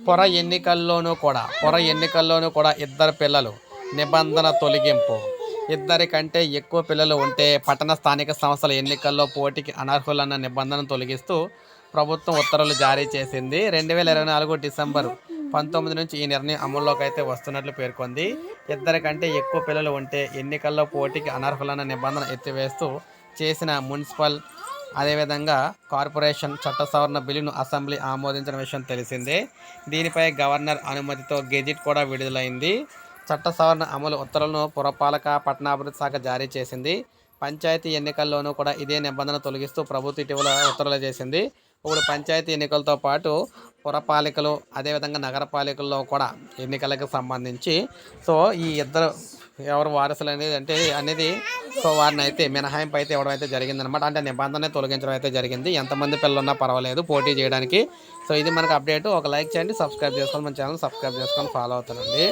పొర ఎన్నికల్లోనూ కూడా ఇద్దరు పిల్లలు నిబంధన తొలగింపు. ఇద్దరి కంటే ఎక్కువ పిల్లలు ఉంటే పట్టణ స్థానిక సంస్థల ఎన్నికల్లో పోటీకి అనర్హులన్న నిబంధనను తొలగిస్తూ ప్రభుత్వం ఉత్తర్వులు జారీ చేసింది. 2024 డిసెంబర్ 19 నుంచి ఈ నిర్ణయం అమల్లోకి అయితే వస్తున్నట్లు పేర్కొంది. ఇద్దరి కంటే ఎక్కువ పిల్లలు ఉంటే ఎన్నికల్లో పోటీకి అనర్హులన్న నిబంధన ఎత్తివేస్తూ చేసిన మున్సిపల్ అదేవిధంగా కార్పొరేషన్ చట్ట సవరణ బిల్లును అసెంబ్లీ ఆమోదించిన విషయం తెలిసిందే. దీనిపై గవర్నర్ అనుమతితో గెజిట్ కూడా విడుదలైంది. చట్ట సవరణ అమలు ఉత్తర్వులను పురపాలక పట్టణాభివృద్ధి శాఖ జారీ చేసింది. పంచాయతీ ఎన్నికల్లోనూ కూడా ఇదే నిబంధన తొలగిస్తూ ప్రభుత్వం ఇటీవల ఉత్తర్వులు చేసింది. ఇప్పుడు పంచాయతీ ఎన్నికలతో పాటు పురపాలికలు అదేవిధంగా నగరపాలికల్లో కూడా ఎన్నికలకు సంబంధించి సో ఈ ఇద్దరు ఎవరు వారసులు అనేది సో వారిని అయితే మినహాయింపు అయితే ఇవ్వడం అయితే జరిగిందనమాట. అంటే నిబంధన తొలగించడం అయితే జరిగింది. ఎంతమంది పిల్లలు ఉన్నా పర్వాలేదు పోటీ చేయడానికి. సో ఇది మనకు అప్డేట్. ఒక లైక్ చేయండి, సబ్స్క్రైబ్ చేసుకోండి, మన ఛానల్ సబ్స్క్రైబ్ చేసుకొని ఫాలో అవుతానండి.